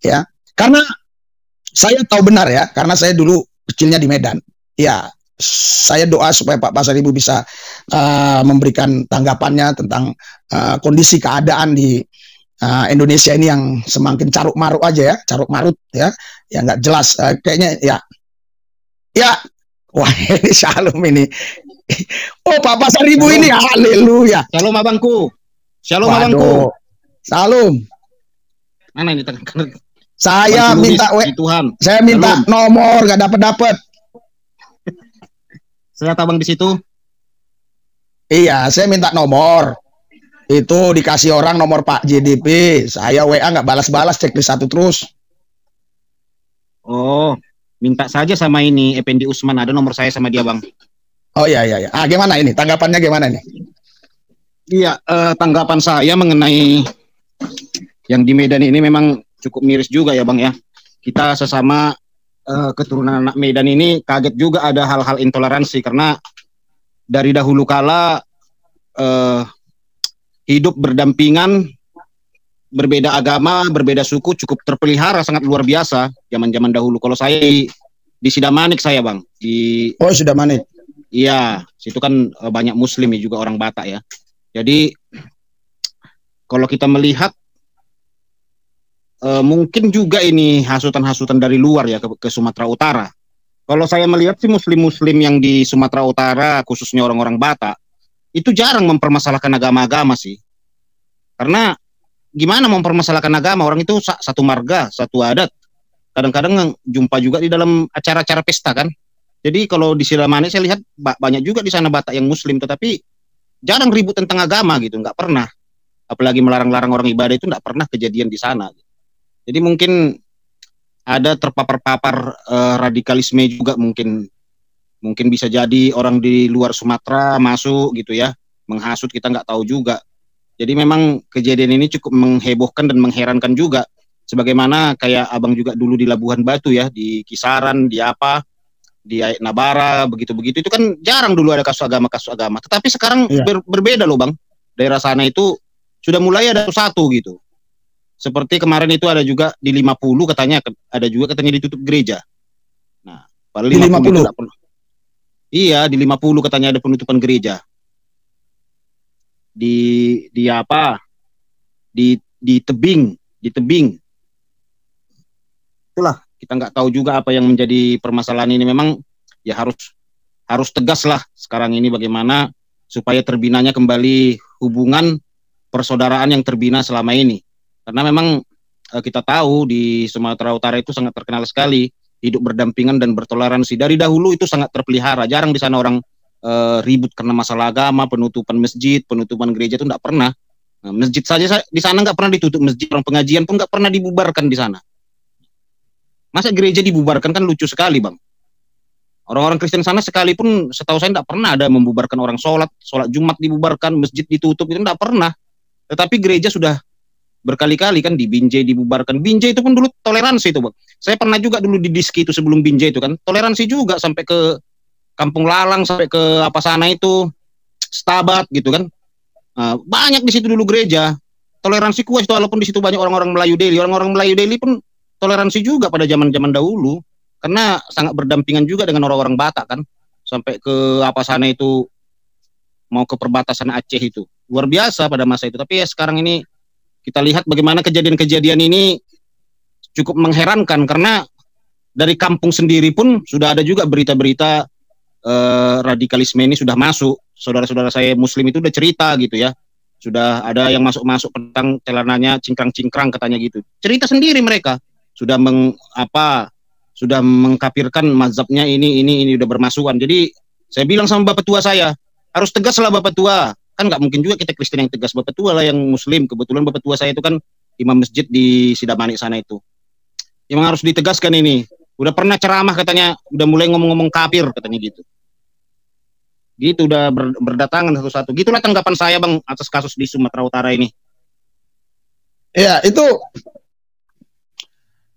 ya. Karena saya tahu benar ya, karena saya dulu kecilnya di Medan. Ya, saya doa supaya Pak Pasaribu bisa memberikan tanggapannya tentang kondisi keadaan di Indonesia ini yang semakin caruk marut aja ya, caruk marut ya, yang nggak jelas kayaknya ya. Ya, wah ini Shalom ini. Oh Pak Pasaribu ini, haleluya. Shalom abangku. Shalom Waduh. abangku. Shalom. Mana ini Saya minta Tuhan. Saya minta Shalom. nomor, gak dapat. Saya abang di situ. Iya, saya minta nomor. Itu dikasih orang nomor Pak JDP. Saya WA nggak balas-balas, checklist satu terus. Oh, minta saja sama ini Effendi Usman, ada nomor saya sama dia bang. Oh iya. Ah gimana ini? Tanggapannya gimana nih? Iya, tanggapan saya mengenai yang di Medan ini memang cukup miris juga ya bang ya. Kita sesama keturunan anak Medan ini kaget juga ada hal-hal intoleransi, karena dari dahulu kala hidup berdampingan, berbeda agama, berbeda suku cukup terpelihara sangat luar biasa zaman-zaman dahulu. Kalau saya di Sidamanik saya bang, di Sidamanik. Iya, situ kan banyak Muslim ya, juga orang Batak ya. Jadi kalau kita melihat mungkin juga ini hasutan-hasutan dari luar ya ke Sumatera Utara. Kalau saya melihat sih Muslim-Muslim yang di Sumatera Utara, khususnya orang-orang Batak, itu jarang mempermasalahkan agama-agama sih. Karena gimana mempermasalahkan agama? Orang itu satu marga, satu adat. Kadang-kadang jumpa juga di dalam acara-acara pesta kan. Jadi kalau di Sidamanik saya lihat banyak juga di sana Batak yang Muslim, tetapi jarang ribut tentang agama gitu, nggak pernah. Apalagi melarang-larang orang ibadah itu nggak pernah kejadian di sana. Jadi mungkin ada terpapar-papar radikalisme juga, mungkin bisa jadi orang di luar Sumatera masuk gitu ya, menghasut, kita nggak tahu juga. Jadi memang kejadian ini cukup menghebohkan dan mengherankan juga, sebagaimana kayak abang juga dulu di Labuhan Batu ya, di Kisaran, di Nabara, begitu-begitu itu kan jarang dulu ada kasus agama. Tetapi sekarang berbeda loh bang, daerah sana itu sudah mulai ada satu gitu. Seperti kemarin itu ada juga di 50 katanya, ada juga katanya ditutup gereja. Nah, pada 50 iya, di 50 katanya ada penutupan gereja. Di tebing. Itulah, kita nggak tahu juga apa yang menjadi permasalahan ini. Memang ya harus tegas lah sekarang ini bagaimana supaya terbinanya kembali hubungan persaudaraan yang terbina selama ini. Karena memang kita tahu di Sumatera Utara itu sangat terkenal sekali hidup berdampingan dan bertoleransi. Dari dahulu itu sangat terpelihara. Jarang di sana orang ribut karena masalah agama, penutupan masjid, penutupan gereja itu nggak pernah. Nah, masjid saja di sana nggak pernah ditutup, masjid orang pengajian pun nggak pernah dibubarkan di sana. Masa gereja dibubarkan, kan lucu sekali bang. Orang-orang Kristen sana sekalipun setahu saya nggak pernah ada membubarkan orang sholat Jumat dibubarkan, masjid ditutup, itu nggak pernah. Tetapi gereja sudah berkali-kali kan di Binjai dibubarkan. Binjai itu pun dulu toleransi itu bang. Saya pernah juga dulu di Diski itu sebelum Binjai itu kan toleransi juga, sampai ke Kampung Lalang, sampai ke apa sana itu Stabat gitu kan. Banyak di situ dulu gereja. Toleransi kuat itu, walaupun di situ banyak orang-orang Melayu Deli. Orang-orang Melayu Deli pun toleransi juga pada zaman-zaman dahulu, karena sangat berdampingan juga dengan orang-orang Batak kan. Sampai ke apa sana itu, mau ke perbatasan Aceh itu. Luar biasa pada masa itu. Tapi ya sekarang ini kita lihat bagaimana kejadian-kejadian ini cukup mengherankan, karena dari kampung sendiri pun sudah ada juga berita-berita radikalisme ini sudah masuk. Saudara-saudara saya Muslim itu udah cerita gitu ya. Sudah ada yang masuk-masuk tentang celananya cingkrang-cingkrang katanya gitu. Cerita sendiri mereka. Sudah mengkafirkan mazhabnya ini udah bermasukan. Jadi saya bilang sama bapak tua saya, harus tegaslah bapak tua. Kan nggak mungkin juga kita Kristen yang tegas, bapak tua lah yang Muslim. Kebetulan bapak tua saya itu kan imam masjid di Sidamanik sana itu. Memang harus ditegaskan ini. Udah pernah ceramah katanya, udah mulai ngomong-ngomong kafir katanya gitu. Gitu udah berdatangan satu-satu. Gitulah tanggapan saya bang atas kasus di Sumatera Utara ini. Ya itu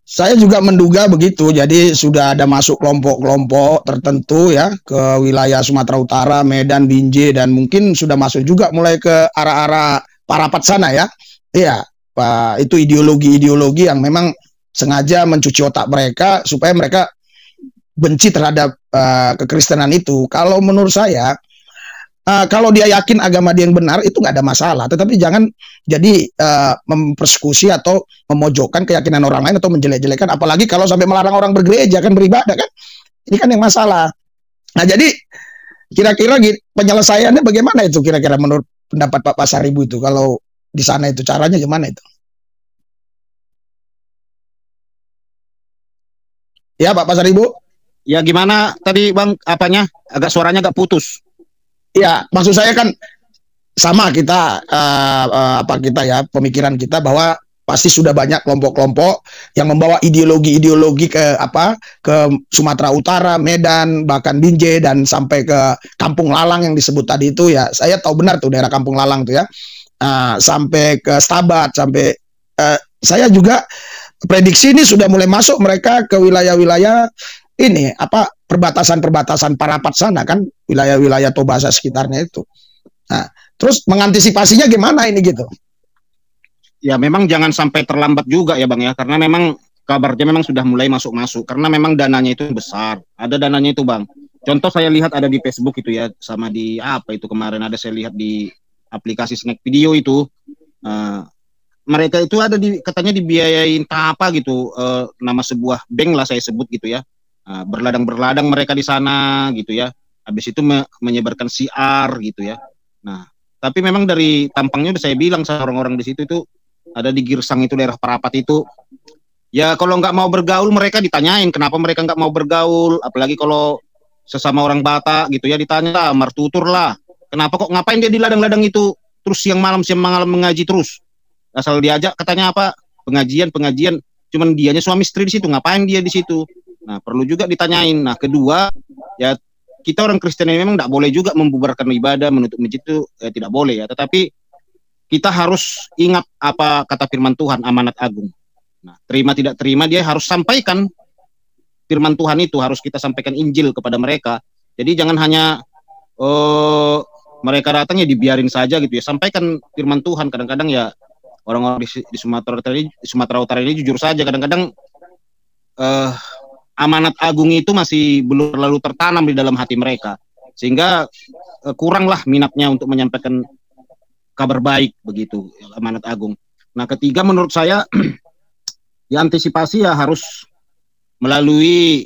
saya juga menduga begitu. Jadi sudah ada masuk kelompok-kelompok tertentu ya ke wilayah Sumatera Utara, Medan, Binjai, dan mungkin sudah masuk juga mulai ke arah-arah Parapat sana ya. Iya, Pak, itu ideologi-ideologi yang memang sengaja mencuci otak mereka supaya mereka benci terhadap kekristenan itu. Kalau menurut saya, kalau dia yakin agama dia yang benar itu nggak ada masalah. Tetapi jangan jadi mempersekusi atau memojokkan keyakinan orang lain atau menjelek-jelekan. Apalagi kalau sampai melarang orang bergereja kan, beribadah kan. Ini kan yang masalah. Nah jadi kira-kira penyelesaiannya bagaimana itu kira-kira menurut pendapat Pak Pasaribu itu, kalau di sana itu caranya gimana itu? Ya Pak Pasaribu. Ya gimana tadi Bang, apanya? Agak suaranya agak putus. Ya, maksud saya kan sama kita kita ya, pemikiran kita bahwa pasti sudah banyak kelompok-kelompok yang membawa ideologi-ideologi ke Sumatera Utara, Medan, bahkan Binjai dan sampai ke Kampung Lalang yang disebut tadi itu ya. Saya tahu benar tuh daerah Kampung Lalang tuh ya. Sampai ke Stabat, sampai saya juga prediksi ini sudah mulai masuk mereka ke wilayah-wilayah ini perbatasan-perbatasan Parapat sana kan, wilayah-wilayah Tobasa sekitarnya itu. Nah, terus mengantisipasinya gimana ini gitu? Ya memang jangan sampai terlambat juga ya Bang ya, karena memang kabarnya memang sudah mulai masuk-masuk, karena memang dananya itu besar, ada dananya itu Bang. Contoh saya lihat ada di Facebook itu ya, sama di apa itu kemarin ada saya lihat di aplikasi snack video itu, mereka itu ada katanya dibiayain apa gitu, nama sebuah bank lah saya sebut gitu ya. Berladang-berladang mereka di sana gitu ya. Habis itu menyebarkan siar gitu ya. Nah, tapi memang dari tampangnya udah saya bilang sama orang-orang di situ itu, ada di Girsang itu daerah Parapat itu. Ya kalau nggak mau bergaul mereka ditanyain kenapa mereka nggak mau bergaul, apalagi kalau sesama orang Batak gitu ya, ditanya lah, martutur lah. Kenapa kok, ngapain dia di ladang-ladang itu terus siang malam mengaji terus? Asal diajak katanya apa? Pengajian, cuman dianya suami istri di situ, ngapain dia di situ? Nah, perlu juga ditanyain. Nah, kedua, ya kita orang Kristen ini memang tidak boleh juga membubarkan ibadah, menutup masjid itu tidak boleh ya. Tetapi kita harus ingat apa kata firman Tuhan, amanat agung. Nah, terima tidak terima dia harus sampaikan firman Tuhan itu, harus kita sampaikan Injil kepada mereka. Jadi jangan hanya mereka datang ya dibiarin saja gitu ya. Sampaikan firman Tuhan. Kadang-kadang ya orang-orang di Sumatera Utara ini jujur saja kadang-kadang amanat agung itu masih belum terlalu tertanam di dalam hati mereka, sehingga kuranglah minatnya untuk menyampaikan kabar baik begitu amanat agung. Nah, ketiga menurut saya ya antisipasi ya harus melalui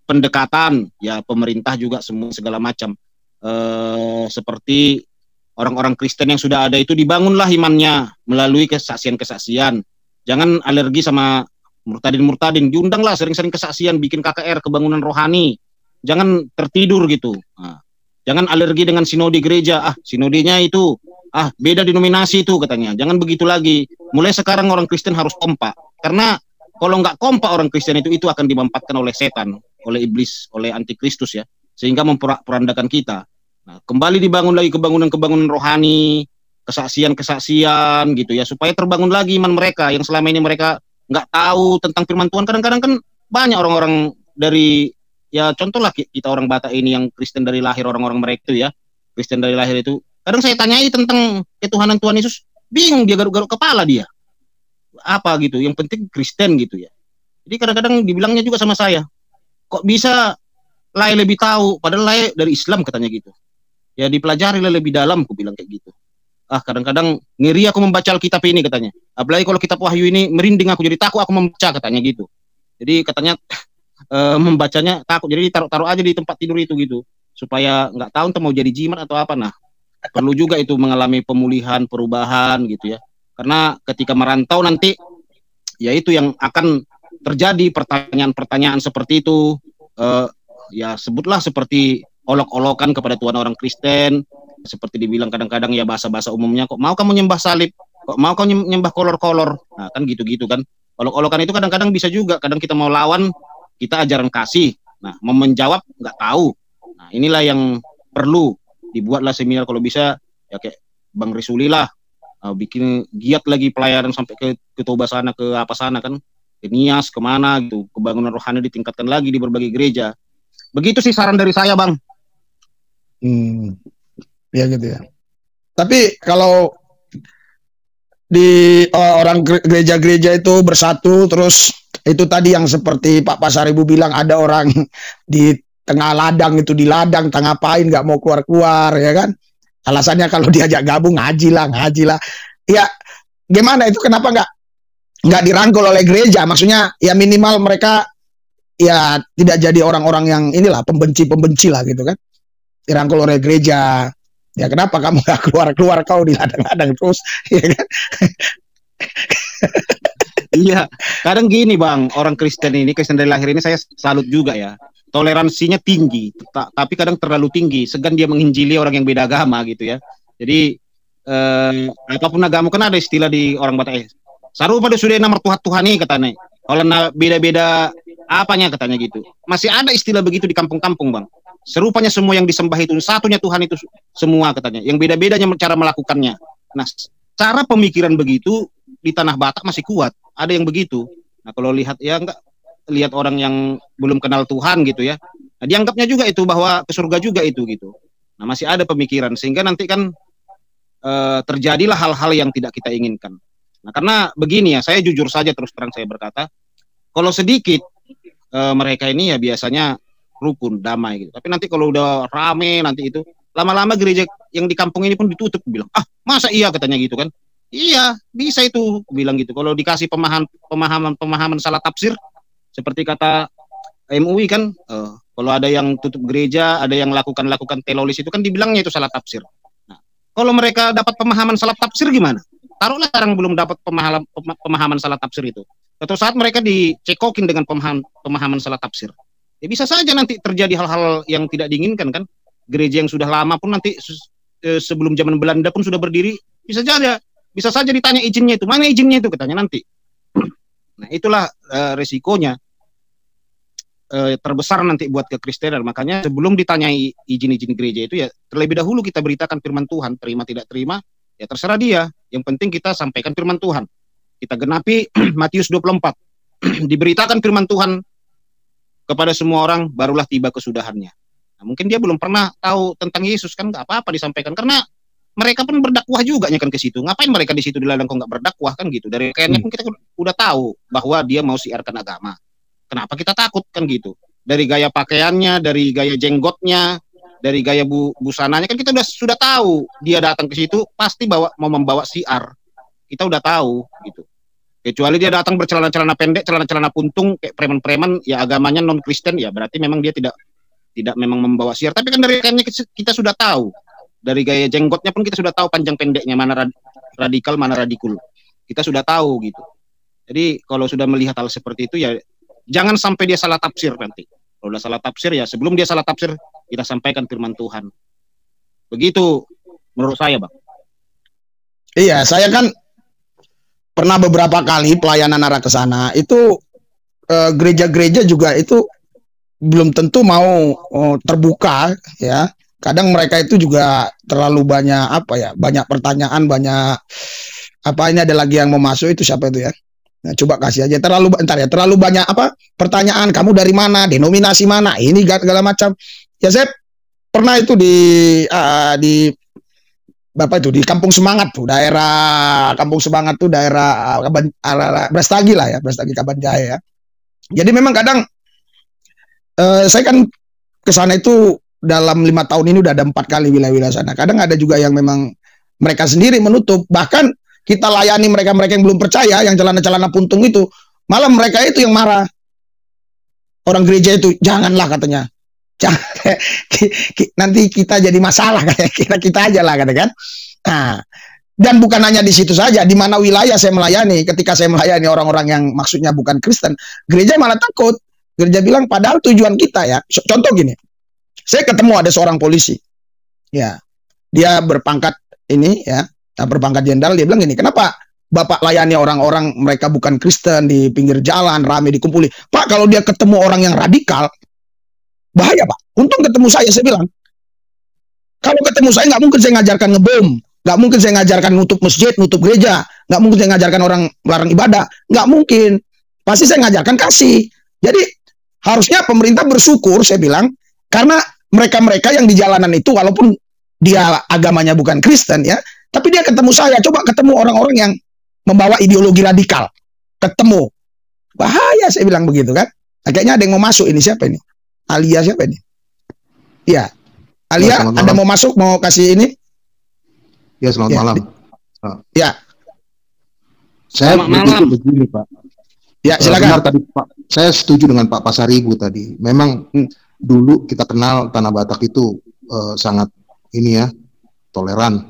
pendekatan ya pemerintah juga semua segala macam, seperti orang-orang Kristen yang sudah ada itu dibangunlah imannya melalui kesaksian-kesaksian. Jangan alergi sama murtadin, diundanglah sering-sering kesaksian, bikin KKR kebangunan rohani. Jangan tertidur gitu. Nah, jangan alergi dengan sinode gereja. Sinodenya itu beda denominasi itu katanya. Jangan begitu lagi. Mulai sekarang orang Kristen harus kompak. Karena kalau nggak kompak orang Kristen itu akan dimampatkan oleh setan, oleh iblis, oleh antikristus ya. Sehingga memperandakan kita. Nah, kembali dibangun lagi kebangunan rohani, kesaksian gitu ya, supaya terbangun lagi iman mereka yang selama ini mereka nggak tahu tentang firman Tuhan. Kadang-kadang kan banyak orang-orang dari, ya contohlah kita orang Batak ini yang Kristen dari lahir, orang-orang mereka itu ya, Kristen dari lahir itu, kadang saya tanyai tentang ketuhanan Tuhan Yesus, bingung dia, garuk-garuk kepala dia. Apa gitu, yang penting Kristen gitu ya. Jadi kadang-kadang dibilangnya juga sama saya, kok bisa Lai lebih tahu, padahal Lai dari Islam katanya gitu. Ya dipelajari lebih dalam, aku bilang kayak gitu. Kadang-kadang ngeri aku membaca Alkitab ini katanya. Apalagi kalau kitab Wahyu ini merinding aku, jadi takut aku membaca katanya gitu. Jadi katanya membacanya takut, jadi taruh aja di tempat tidur itu gitu. Supaya nggak tahu entah mau jadi jimat atau apa. Nah, perlu juga itu mengalami pemulihan, perubahan gitu ya. Karena ketika merantau nanti, ya itu yang akan terjadi pertanyaan-pertanyaan seperti itu. Ya sebutlah seperti olok-olokan kepada Tuhan orang Kristen. Seperti dibilang kadang-kadang ya bahasa-bahasa umumnya, kok mau kamu nyembah salib, kok mau kamu nyembah kolor-kolor. Nah kan gitu-gitu kan, olok-olokan itu kadang-kadang bisa juga, kadang kita mau lawan, kita ajaran kasih, nah mau menjawab nggak tahu. Nah inilah yang perlu dibuatlah seminar kalau bisa ya, kayak Bang Risuli lah, bikin giat lagi pelayanan sampai ke Toba sana, ke apa sana kan, ke Nias, kemana gitu, kebangunan rohani ditingkatkan lagi di berbagai gereja. Begitu sih saran dari saya Bang. Ya gitu ya. Tapi kalau di orang gereja-gereja itu bersatu terus Itu tadi yang seperti Pak Pasaribu bilang, ada orang di tengah ladang itu, di ladang tak ngapain, nggak mau keluar-keluar ya kan. Alasannya kalau diajak gabung ngaji lah, ngaji lah. Ya gimana itu, kenapa nggak dirangkul oleh gereja? Maksudnya ya minimal mereka ya tidak jadi orang-orang yang inilah pembenci-pembenci lah gitu kan. Dirangkul oleh gereja. Ya kenapa kamu nggak keluar-keluar, kau di ladang-ladang terus ya kan? Iya, kadang gini Bang, orang Kristen ini, Kristen dari lahir ini saya salut juga ya. Toleransinya tinggi, tapi kadang terlalu tinggi. Segan dia menginjili orang yang beda agama gitu ya. Jadi apapun agama, kan ada istilah di orang Batak, saru pada sudah nomor Tuhan nih katanya. Kalau beda-beda apanya katanya gitu. Masih ada istilah begitu di kampung-kampung Bang. Serupanya semua yang disembah itu satunya Tuhan itu semua katanya. Yang beda-bedanya cara melakukannya. Nah, cara pemikiran begitu di tanah Batak masih kuat. Ada yang begitu. Nah, kalau lihat ya enggak, lihat orang yang belum kenal Tuhan gitu ya. Nah, dianggapnya juga itu bahwa ke surga juga itu gitu. Nah, masih ada pemikiran sehingga nanti kan terjadilah hal-hal yang tidak kita inginkan. Nah, karena begini ya, saya jujur saja terus terang saya berkata, kalau sedikit mereka ini ya biasanya rukun, damai gitu. Tapi nanti kalau udah rame nanti itu, lama-lama gereja yang di kampung ini pun ditutup, bilang, "Ah, masa iya?" katanya gitu kan. Iya, bisa itu, bilang gitu. Kalau dikasih pemahaman salah tafsir, seperti kata MUI kan, kalau ada yang tutup gereja, ada yang lakukan telolis itu kan dibilangnya itu salah tafsir. Nah, kalau mereka dapat pemahaman salah tafsir gimana? Taruhlah sekarang belum dapat pemahaman salah tafsir itu. Suatu saat mereka dicekokin dengan pemahaman salah tafsir. Ya bisa saja nanti terjadi hal-hal yang tidak diinginkan kan. Gereja yang sudah lama pun nanti sebelum zaman Belanda pun sudah berdiri, bisa saja ditanya izinnya itu, mana izinnya itu katanya nanti. Nah, itulah resikonya terbesar nanti buat kekristenan. Makanya sebelum ditanyai izin-izin gereja itu ya terlebih dahulu kita beritakan firman Tuhan, terima tidak terima ya terserah dia. Yang penting kita sampaikan firman Tuhan. Kita genapi Matius 24. Diberitakan firman Tuhan kepada semua orang, barulah tiba kesudahannya. Nah, mungkin dia belum pernah tahu tentang Yesus kan, nggak apa-apa disampaikan, karena mereka pun berdakwah juga kan ke situ. Ngapain mereka di situ di ladang kok nggak berdakwah kan gitu. Dari kayaknya pun kita udah tahu bahwa dia mau siarkan agama. Kenapa kita takut kan gitu. Dari gaya pakaiannya, dari gaya jenggotnya, dari gaya busananya kan kita sudah tahu dia datang ke situ pasti mau membawa siar. Kita udah tahu gitu. Kecuali dia datang bercelana-celana pendek, celana-celana puntung kayak preman-preman, ya agamanya non Kristen, ya berarti memang dia tidak memang membawa siar. Tapi kan dari kayaknya kita sudah tahu. Dari gaya jenggotnya pun kita sudah tahu panjang pendeknya, mana radikal, mana radikul. Kita sudah tahu gitu. Jadi kalau sudah melihat hal seperti itu ya jangan sampai dia salah tafsir nanti. Kalau udah salah tafsir ya sebelum dia salah tafsir kita sampaikan firman Tuhan. Begitu menurut saya, Bang. Iya, saya kan pernah beberapa kali pelayanan arah ke sana. Itu gereja-gereja juga itu belum tentu mau terbuka ya. Kadang mereka itu juga terlalu banyak banyak pertanyaan, banyak ini ada lagi yang mau masuk itu siapa itu ya? Nah, coba kasih aja terlalu banyak pertanyaan, kamu dari mana, denominasi mana, ini segala macam. Ya saya pernah itu di di Kampung Semangat tuh, daerah Kampung Semangat tuh daerah Brastagi lah ya, Brastagi Kabanjaya ya. Jadi memang kadang saya kan ke sana itu dalam 5 tahun ini udah ada 4 kali wilayah-wilayah sana. Kadang ada juga yang memang mereka sendiri menutup. Bahkan kita layani mereka-mereka yang belum percaya, yang celana-celana puntung itu, malah mereka itu yang marah. Orang gereja itu, janganlah katanya. Jangan, nanti kita jadi masalah kayak kita aja lah katakan. Nah, dan bukan hanya di situ saja, di mana wilayah saya melayani, ketika saya melayani orang-orang yang maksudnya bukan Kristen, gereja malah takut. Gereja bilang padahal tujuan kita ya. Contoh gini. Saya ketemu ada seorang polisi, ya, dia berpangkat ini ya, berpangkat jenderal. Dia bilang gini, kenapa Bapak layani orang-orang mereka bukan Kristen di pinggir jalan, rame dikumpuli? Pak, kalau dia ketemu orang yang radikal, bahaya Pak. Untung ketemu saya bilang, kalau ketemu saya nggak mungkin saya ngajarkan ngebom, nggak mungkin saya ngajarkan nutup masjid, nutup gereja, nggak mungkin saya ngajarkan orang larang ibadah, nggak mungkin. Pasti saya ngajarkan kasih. Jadi harusnya pemerintah bersyukur, saya bilang, karena mereka-mereka yang di jalanan itu walaupun dia agamanya bukan Kristen ya, tapi dia ketemu saya, coba ketemu orang-orang yang membawa ideologi radikal, ketemu Bahaya saya bilang begitu kan. Nah, kayaknya ada yang mau masuk ini, siapa ini? Alia siapa ini? Iya. Alia, selamat ada malam. mau masuk, mau kasih ini? Ya, selamat Ya. malam. Ya. Saya Selamat berpikir malam. begini, Pak. Ya, Benar silakan. tadi, Pak. Saya setuju dengan Pak Pasaribu tadi. Memang dulu kita kenal Tanah Batak itu sangat ini ya, toleran.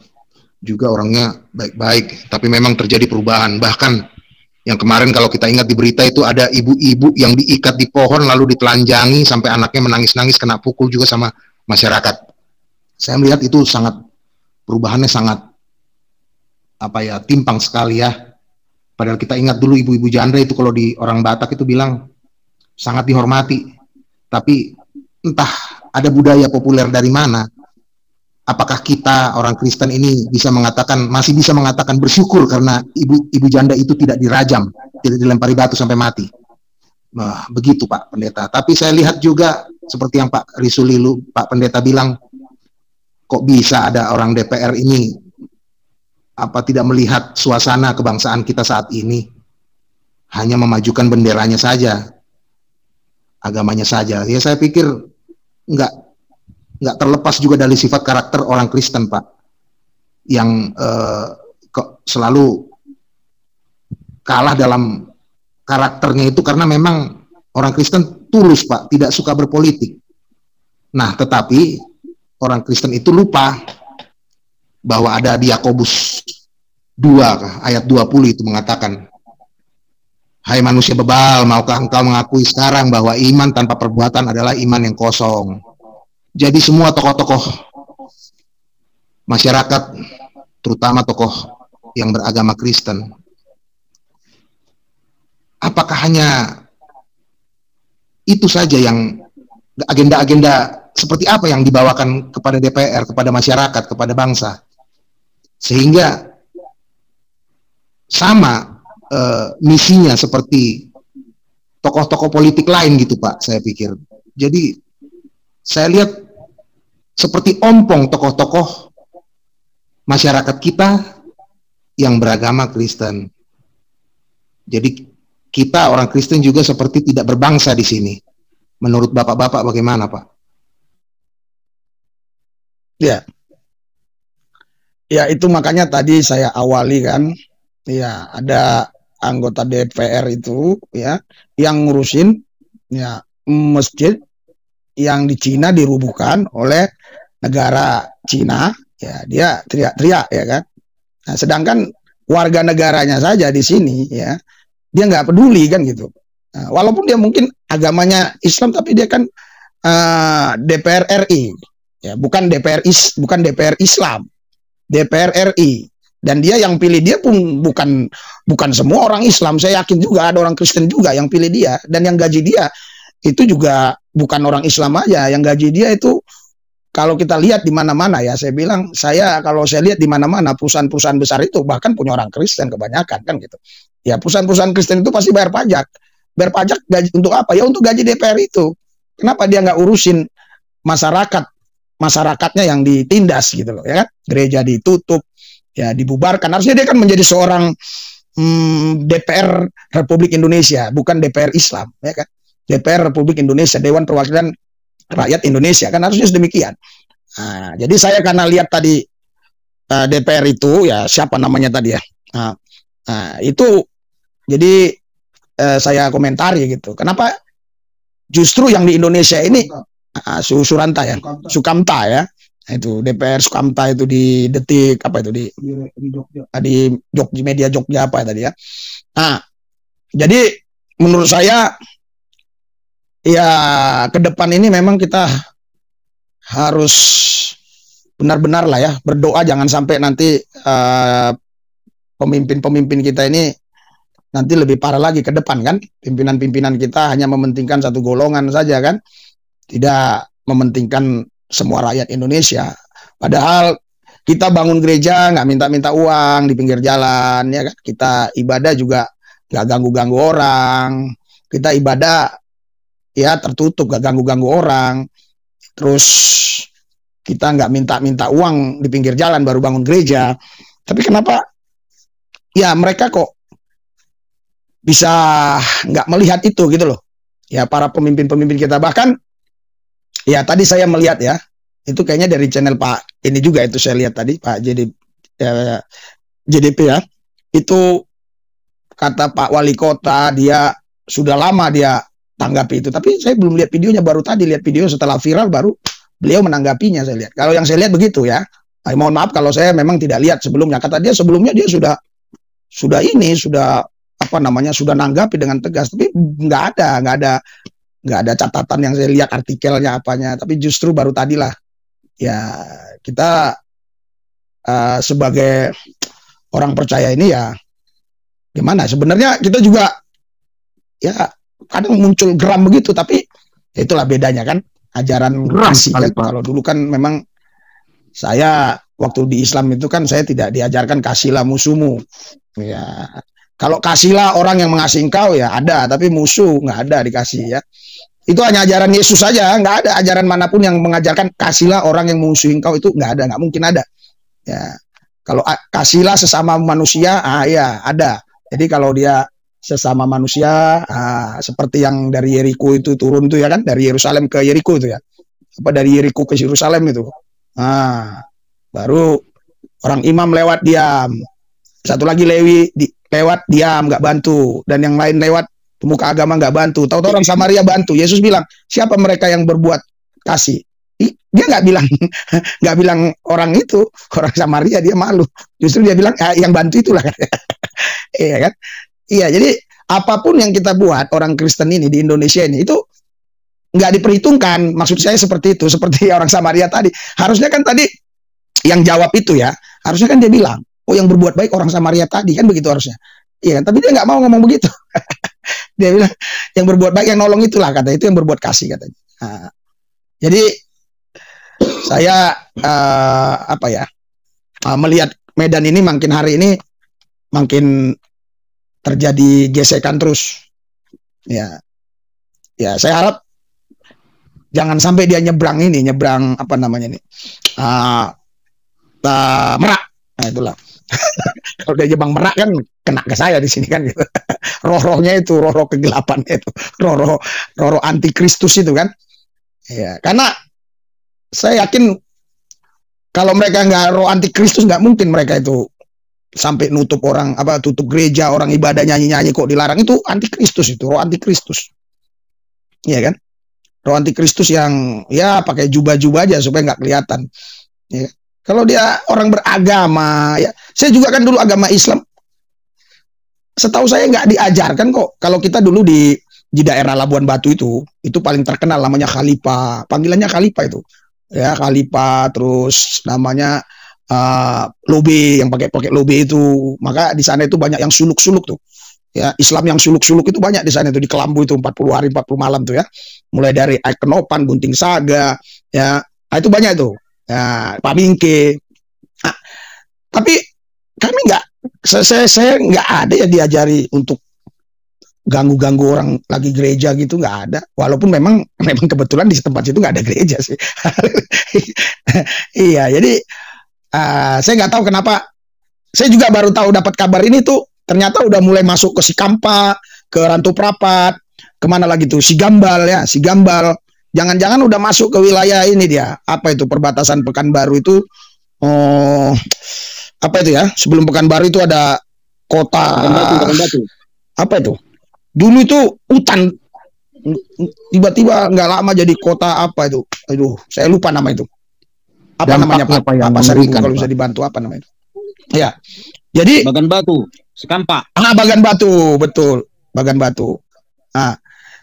Juga orangnya baik-baik, tapi memang terjadi perubahan. Bahkan yang kemarin kalau kita ingat di berita itu ada ibu-ibu yang diikat di pohon lalu ditelanjangi sampai anaknya menangis-nangis kena pukul juga sama masyarakat. Saya melihat itu sangat perubahannya sangat timpang sekali ya. Padahal kita ingat dulu ibu-ibu janda itu kalau di orang Batak itu bilang sangat dihormati. Tapi entah ada budaya populer dari mana. Apakah kita orang Kristen ini masih bisa mengatakan bersyukur karena ibu janda itu tidak dirajam, tidak dilempari batu sampai mati. Nah, begitu Pak Pendeta. Tapi saya lihat juga seperti yang Pak Risulilu, Pak Pendeta bilang, kok bisa ada orang DPR ini tidak melihat suasana kebangsaan kita saat ini, hanya memajukan benderanya saja, agamanya saja. Ya saya pikir nggak terlepas juga dari sifat karakter orang Kristen, Pak, yang selalu kalah dalam karakternya itu karena memang orang Kristen tulus, Pak, tidak suka berpolitik. Nah, tetapi orang Kristen itu lupa bahwa ada di Yakobus 2 ayat 20 itu mengatakan, hai manusia bebal, maukah engkau mengakui sekarang bahwa iman tanpa perbuatan adalah iman yang kosong. Jadi semua tokoh-tokoh masyarakat, terutama tokoh yang beragama Kristen, apakah hanya itu saja yang agenda-agenda seperti apa yang dibawakan kepada DPR, kepada masyarakat, kepada bangsa, sehingga sama misinya seperti tokoh-tokoh politik lain gitu Pak, saya pikir. Jadi saya lihat seperti ompong tokoh-tokoh masyarakat kita yang beragama Kristen. Jadi kita orang Kristen juga seperti tidak berbangsa di sini. Menurut Bapak-bapak bagaimana, Pak? Ya. Ya, itu makanya tadi saya awali kan. Ya, ada anggota DPR itu ya yang ngurusin ya masjid yang di Cina dirubuhkan oleh negara Cina, ya dia teriak-teriak ya kan. Nah, sedangkan warga negaranya saja di sini ya dia nggak peduli kan gitu. Nah, walaupun dia mungkin agamanya Islam tapi dia kan DPR RI ya, bukan DPR Islam, DPR RI. Dan dia yang pilih dia pun bukan semua orang Islam. Saya yakin juga ada orang Kristen juga yang pilih dia, dan yang gaji dia itu juga bukan orang Islam aja. Yang gaji dia itu kalau kita lihat di mana-mana ya, kalau saya lihat di mana-mana perusahaan-perusahaan besar itu bahkan punya orang Kristen kebanyakan kan gitu. Ya, perusahaan-perusahaan Kristen itu pasti bayar pajak. Bayar pajak gaji untuk apa? Ya untuk gaji DPR itu. Kenapa dia nggak urusin masyarakatnya yang ditindas gitu loh ya kan? Gereja ditutup, ya dibubarkan. Harusnya dia kan menjadi seorang DPR Republik Indonesia, bukan DPR Islam ya kan. DPR Republik Indonesia, Dewan Perwakilan Rakyat Indonesia, kan harusnya demikian. Nah, jadi saya karena lihat tadi DPR itu ya siapa namanya tadi ya. Itu jadi saya komentari gitu. Kenapa justru yang di Indonesia ini Suranta ya, Sukamta ya. Itu DPR Sukamta itu di Detik apa itu di Jogja, media Jogja apa tadi ya. Nah, jadi menurut saya ya ke depan ini memang kita harus benar-benar lah ya berdoa, jangan sampai nanti pemimpin-pemimpin kita ini nanti lebih parah lagi ke depan kan. Pimpinan-pimpinan kita hanya mementingkan satu golongan saja kan, tidak mementingkan semua rakyat Indonesia. Padahal kita bangun gereja nggak minta-minta uang di pinggir jalan ya kan. Kita ibadah juga nggak ganggu-ganggu orang. Kita ibadah ya tertutup, gak ganggu-ganggu orang. Terus kita nggak minta-minta uang di pinggir jalan baru bangun gereja. Tapi kenapa ya mereka kok bisa nggak melihat itu gitu loh. Ya para pemimpin-pemimpin kita, bahkan ya tadi saya melihat ya, itu kayaknya dari channel Pak ini juga itu saya lihat tadi Pak JDP ya, itu kata Pak Wali Kota dia sudah lama dia tanggapi itu, tapi saya belum lihat videonya, baru tadi lihat video setelah viral baru beliau menanggapinya saya lihat. Kalau yang saya lihat begitu ya. Mohon maaf kalau saya memang tidak lihat sebelumnya. Kata dia sebelumnya dia sudah apa namanya, sudah nanggapi dengan tegas, tapi nggak ada catatan yang saya lihat artikelnya apanya, tapi justru baru tadilah ya kita sebagai orang percaya ini ya gimana, sebenarnya kita juga ya kadang muncul geram begitu, tapi ya itulah bedanya kan ajaran kasih kan. Kalau dulu kan memang saya waktu di Islam itu kan saya tidak diajarkan kasihlah musuhmu ya. Kalau kasihlah orang yang mengasihi engkau ya ada, tapi musuh nggak ada dikasih ya. Itu hanya ajaran Yesus saja, nggak ada ajaran manapun yang mengajarkan kasihlah orang yang mengmusuhi engkau, itu nggak ada, nggak mungkin ada. Ya, kalau kasihlah sesama manusia, ya ada. Jadi kalau dia sesama manusia, seperti yang dari Yeriko itu turun tuh ya kan, dari Yerusalem ke Yeriko itu ya, apa dari Yeriko ke Yerusalem itu, baru orang imam lewat diam, satu lagi Lewi lewat diam nggak bantu, dan yang lain lewat pemuka agama nggak bantu. Tahu-tahu orang Samaria bantu. Yesus bilang, siapa mereka yang berbuat kasih? Dia nggak bilang nggak bilang orang itu, orang Samaria, dia malu. Justru dia bilang yang bantu itulah. Iya kan? Iya, jadi apapun yang kita buat orang Kristen ini di Indonesia ini itu nggak diperhitungkan. Maksud saya seperti itu, seperti orang Samaria tadi. Harusnya kan tadi yang jawab itu ya, harusnya kan dia bilang, oh yang berbuat baik orang Samaria tadi, kan begitu harusnya. Iya, tapi dia nggak mau ngomong begitu. Dia bilang yang berbuat baik, yang nolong itulah, kata itu yang berbuat kasih katanya. Jadi saya melihat Medan ini makin hari ini makin terjadi gesekan terus. Ya, saya harap jangan sampai dia nyebrang apa namanya ini, Merak. Nah itulah. Kalau dia Jepang Merak kan kena ke saya di sini kan gitu. Roh-rohnya itu, roh-roh kegelapan itu, roh-roh antikristus itu kan. Ya, karena saya yakin kalau mereka nggak roh antikristus, nggak mungkin mereka itu sampai nutup orang, tutup gereja, orang ibadah nyanyi-nyanyi kok dilarang. Itu antikristus, itu roh antikristus. Iya kan? Roh antikristus yang ya pakai jubah-jubah aja supaya nggak kelihatan. Ya. Kalau dia orang beragama, ya saya juga kan dulu agama Islam, setahu saya nggak diajarkan kok. Kalau kita dulu di daerah Labuan Batu itu paling terkenal namanya Khalifah, panggilannya Khalifah itu, ya Khalifah, terus namanya lobe, yang pakai lobe itu, maka di sana itu banyak yang suluk-suluk tuh, ya Islam yang suluk-suluk itu banyak di sana itu, di Kelambu itu 40 hari 40 malam tuh ya, mulai dari Aikenopan, Gunting Saga, ya itu banyak tuh. Ya, Pak Bingke. Tapi kami nggak, saya nggak ada ya diajari untuk ganggu-ganggu orang lagi gereja gitu, nggak ada. Walaupun memang kebetulan di tempat situ nggak ada gereja sih. Iya, jadi saya nggak tahu kenapa. Saya juga baru tahu dapat kabar ini tuh, ternyata udah mulai masuk ke Sikampa, ke Rantu Prapat, kemana lagi tuh, Sigambal ya, Sigambal. Jangan-jangan udah masuk ke wilayah ini dia. Apa itu perbatasan Pekanbaru itu? Apa itu ya? Sebelum Pekanbaru itu ada kota Batu. Apa itu? Dulu itu hutan. Tiba-tiba nggak lama jadi kota apa itu? Aduh, saya lupa nama itu. Apa namanya Pak? Pak Seribu kalau bisa dibantu, apa namanya itu? Ya. Jadi Bagan Batu, Sekampa. Bagan Batu, betul. Bagan Batu.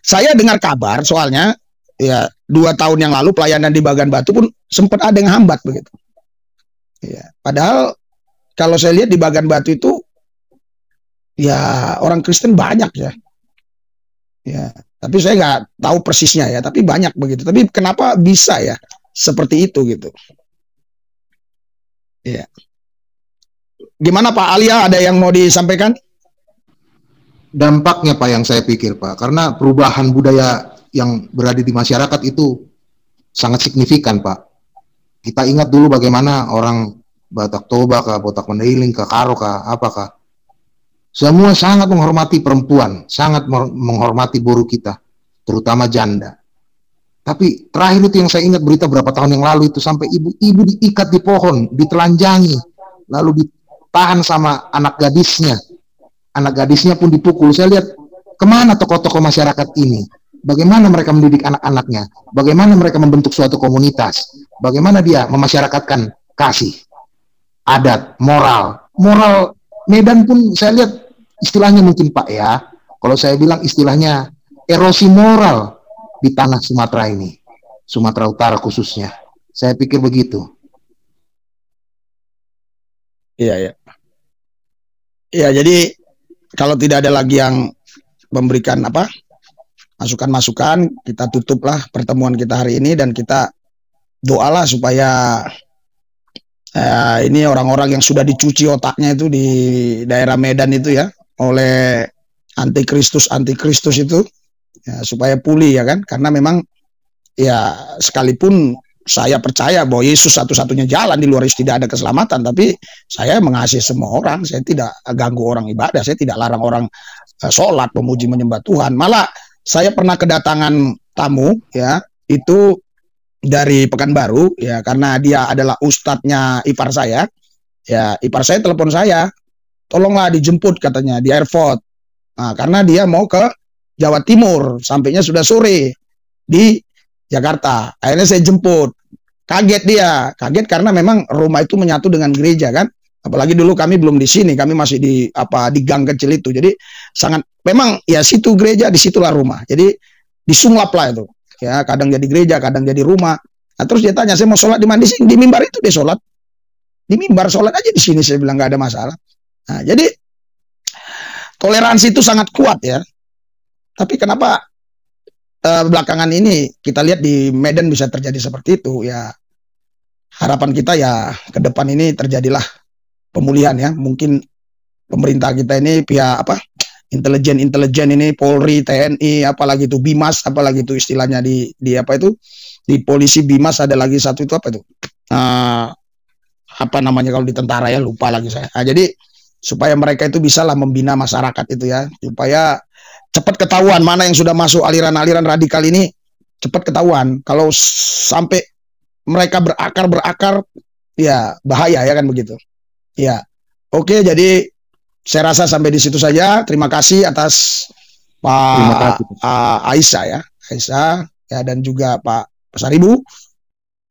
Saya dengar kabar soalnya ya 2 tahun yang lalu pelayanan di Bagan Batu pun sempat ada yang hambat begitu. Ya, padahal kalau saya lihat di Bagan Batu itu ya orang Kristen banyak ya. Ya, tapi saya nggak tahu persisnya ya, tapi banyak begitu. Tapi kenapa bisa ya seperti itu gitu? Ya. Gimana Pak Alia, ada yang mau disampaikan? Dampaknya Pak yang saya pikir Pak, karena perubahan budaya yang berada di masyarakat itu sangat signifikan Pak. Kita ingat dulu bagaimana orang Batak Toba kah, Botak Mandailing kah, Karo kah, apakah Semua sangat menghormati perempuan, sangat menghormati buruh kita, terutama janda. Tapi terakhir itu yang saya ingat berita berapa tahun yang lalu itu, sampai ibu-ibu diikat di pohon, ditelanjangi, lalu ditahan sama anak gadisnya. Anak gadisnya pun dipukul. Saya lihat kemana tokoh-tokoh masyarakat ini? Bagaimana mereka mendidik anak-anaknya? Bagaimana mereka membentuk suatu komunitas? Bagaimana dia memasyarakatkan kasih, adat, moral? Moral Medan pun saya lihat istilahnya mungkin Pak ya, kalau saya bilang istilahnya erosi moral di tanah Sumatera ini, Sumatera Utara khususnya. Saya pikir begitu. Iya, ya. Iya, jadi kalau tidak ada lagi yang memberikan masukan-masukan, kita tutuplah pertemuan kita hari ini dan kita doalah supaya ini orang-orang yang sudah dicuci otaknya itu di daerah Medan itu ya oleh antikristus itu ya, supaya pulih ya kan, karena memang ya sekalipun saya percaya bahwa Yesus satu-satunya jalan, di luar Yesus tidak ada keselamatan, tapi saya mengasihi semua orang, saya tidak ganggu orang ibadah, saya tidak larang orang sholat, memuji, menyembah Tuhan. Malah saya pernah kedatangan tamu ya, itu dari Pekanbaru ya, karena dia adalah ustadznya ipar saya. Ya, ipar saya telepon saya, tolonglah dijemput katanya di airport. Nah, karena dia mau ke Jawa Timur, sampainya sudah sore di Jakarta. Akhirnya saya jemput. Kaget dia, kaget karena memang rumah itu menyatu dengan gereja kan. Apalagi dulu kami belum di sini, kami masih di gang kecil itu. Jadi sangat memang ya situ gereja, disitulah rumah. Jadi disunglap lah itu. Ya, kadang jadi gereja, kadang jadi rumah. Nah, terus dia tanya, saya mau sholat di mana? Di mimbar itu dia sholat. Di mimbar sholat aja di sini, saya bilang nggak ada masalah. Nah, jadi toleransi itu sangat kuat ya. Tapi kenapa belakangan ini kita lihat di Medan bisa terjadi seperti itu ya? Harapan kita ya ke depan ini terjadilah pemulihan ya. Mungkin pemerintah kita ini pihak intelijen ini, Polri, TNI, apalagi itu Bimas, apalagi itu istilahnya di polisi Bimas, ada lagi satu itu apa namanya kalau di tentara ya, lupa lagi saya. Nah, jadi supaya mereka itu bisalah membina masyarakat itu ya, supaya cepat ketahuan mana yang sudah masuk aliran-aliran radikal ini, cepat ketahuan. Kalau sampai mereka berakar ya bahaya ya kan begitu. Ya. Oke, jadi saya rasa sampai di situ saja. Terima kasih atas Pak Aisyah ya, dan juga Pak Pasaribu